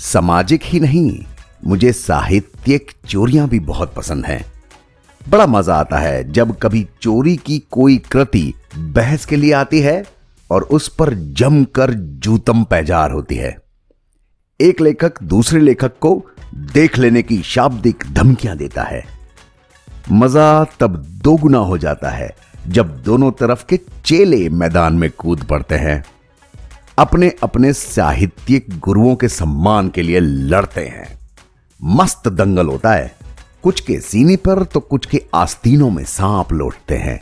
सामाजिक ही नहीं, मुझे साहित्यिक चोरियां भी बहुत पसंद हैं। बड़ा मजा आता है जब कभी चोरी की कोई कृति बहस के लिए आती है और उस पर जमकर जूतम पैजार होती है। एक लेखक दूसरे लेखक को देख लेने की शाब्दिक धमकियां देता है। मजा तब दोगुना हो जाता है जब दोनों तरफ के चेले मैदान में कूद पड़ते हैं, अपने अपने साहित्यिक गुरुओं के सम्मान के लिए लड़ते हैं। मस्त दंगल होता है। कुछ के सीने पर तो कुछ के आस्तीनों में सांप लौटते हैं।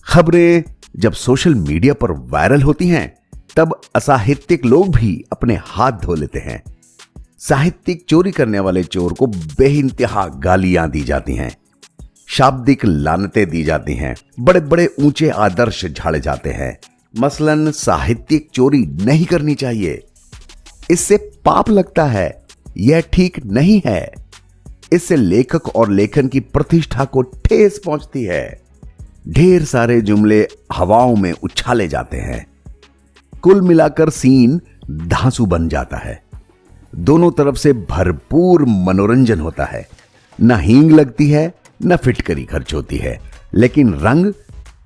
खबरें जब सोशल मीडिया पर वायरल होती हैं, तब असाहित्यिक लोग भी अपने हाथ धो लेते हैं। साहित्यिक चोरी करने वाले चोर को बेइंतहा गालियां दी जाती हैं, शाब्दिक लानतें दी जाती हैं, बड़े बड़े ऊंचे आदर्श झाड़े जाते हैं। मसलन साहित्यिक चोरी नहीं करनी चाहिए, इससे पाप लगता है, यह ठीक नहीं है, इससे लेखक और लेखन की प्रतिष्ठा को ठेस पहुंचती है। ढेर सारे जुमले हवाओं में उछाले जाते हैं। कुल मिलाकर सीन धांसू बन जाता है। दोनों तरफ से भरपूर मनोरंजन होता है। न हींग लगती है, न फिटकरी खर्च होती है, लेकिन रंग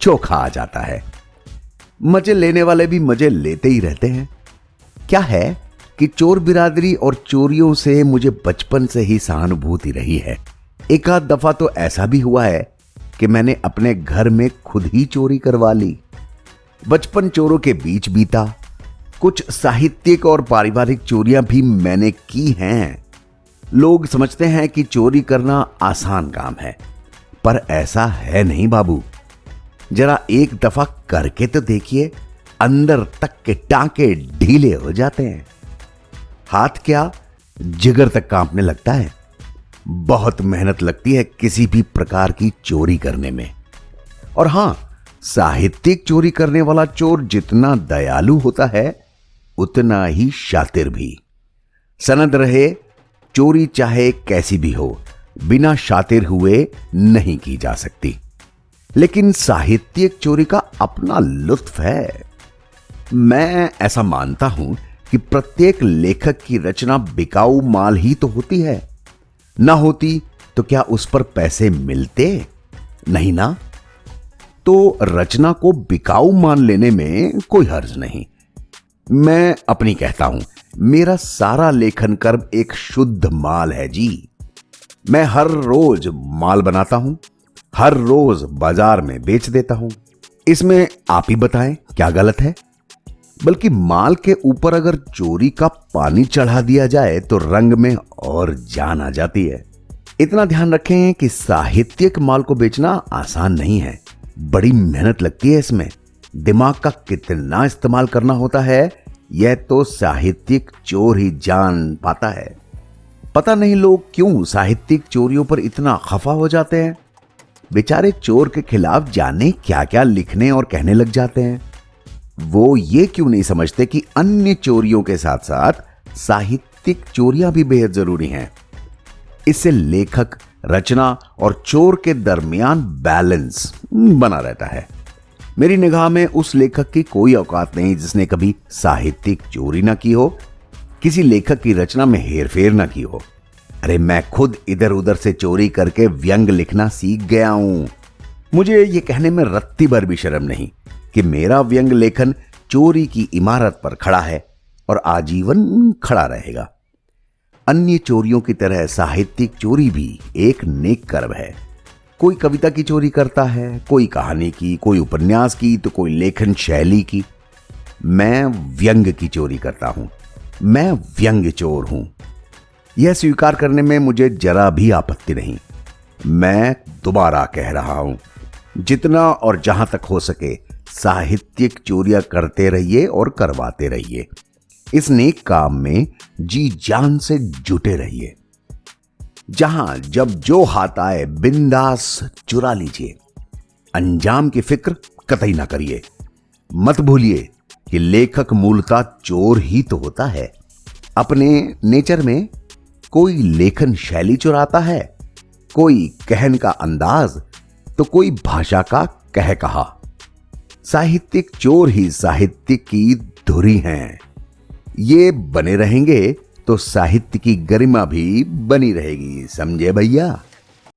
चोखा आ जाता है। मजे लेने वाले भी मजे लेते ही रहते हैं। क्या है कि चोर बिरादरी और चोरियों से मुझे बचपन से ही सहानुभूति रही है। एक आध दफा तो ऐसा भी हुआ है कि मैंने अपने घर में खुद ही चोरी करवा ली। बचपन चोरों के बीच बीता। कुछ साहित्यिक और पारिवारिक चोरियां भी मैंने की हैं। लोग समझते हैं कि चोरी करना आसान काम है, पर ऐसा है नहीं बाबू। जरा एक दफा करके तो देखिए, अंदर तक के टांके ढीले हो जाते हैं। हाथ क्या, जिगर तक कांपने लगता है। बहुत मेहनत लगती है किसी भी प्रकार की चोरी करने में। और हां, साहित्यिक चोरी करने वाला चोर जितना दयालु होता है, उतना ही शातिर भी। सनद रहे, चोरी चाहे कैसी भी हो, बिना शातिर हुए नहीं की जा सकती। लेकिन साहित्यिक चोरी का अपना लुत्फ है। मैं ऐसा मानता हूं कि प्रत्येक लेखक की रचना बिकाऊ माल ही तो होती है। ना होती तो क्या उस पर पैसे मिलते? नहीं ना। तो रचना को बिकाऊ मान लेने में कोई हर्ज नहीं। मैं अपनी कहता हूं, मेरा सारा लेखन कर्म एक शुद्ध माल है जी। मैं हर रोज माल बनाता हूं, हर रोज बाजार में बेच देता हूं। इसमें आप ही बताएं क्या गलत है? बल्कि माल के ऊपर अगर चोरी का पानी चढ़ा दिया जाए तो रंग में और जान आ जाती है। इतना ध्यान रखें कि साहित्यिक माल को बेचना आसान नहीं है। बड़ी मेहनत लगती है इसमें। दिमाग का कितना इस्तेमाल करना होता है, यह तो साहित्यिक चोर ही जान पाता है। पता नहीं लोग क्यों साहित्यिक चोरियों पर इतना खफा हो जाते हैं। बेचारे चोर के खिलाफ जाने क्या क्या लिखने और कहने लग जाते हैं। वो ये क्यों नहीं समझते कि अन्य चोरियों के साथ साथ साहित्यिक चोरियां भी बेहद जरूरी हैं। इससे लेखक, रचना और चोर के दरमियान बैलेंस बना रहता है। मेरी निगाह में उस लेखक की कोई औकात नहीं जिसने कभी साहित्यिक चोरी ना की हो, किसी लेखक की रचना में हेरफेर ना की हो। अरे मैं खुद इधर उधर से चोरी करके व्यंग लिखना सीख गया हूं। मुझे ये कहने में रत्ती भर भी शर्म नहीं कि मेरा व्यंग लेखन चोरी की इमारत पर खड़ा है और आजीवन खड़ा रहेगा। अन्य चोरियों की तरह साहित्यिक चोरी भी एक नेक कर्म है। कोई कविता की चोरी करता है, कोई कहानी की, कोई उपन्यास की, तो कोई लेखन शैली की। मैं व्यंग की चोरी करता हूं। मैं व्यंग चोर हूं। यह स्वीकार करने में मुझे जरा भी आपत्ति नहीं। मैं दोबारा कह रहा हूं, जितना और जहां तक हो सके साहित्यिक चोरियां करते रहिए और करवाते रहिए। इस नेक काम में जी जान से जुटे रहिए। जहां जब जो हाथ आए बिंदास चुरा लीजिए। अंजाम की फिक्र कतई ना करिए। मत भूलिए कि लेखक मूलतः चोर ही तो होता है। अपने नेचर में कोई लेखन शैली चुराता है, कोई कहन का अंदाज, तो कोई भाषा का कह कहा। साहित्यिक चोर ही साहित्य की धुरी हैं। ये बने रहेंगे तो साहित्य की गरिमा भी बनी रहेगी। समझे भैया?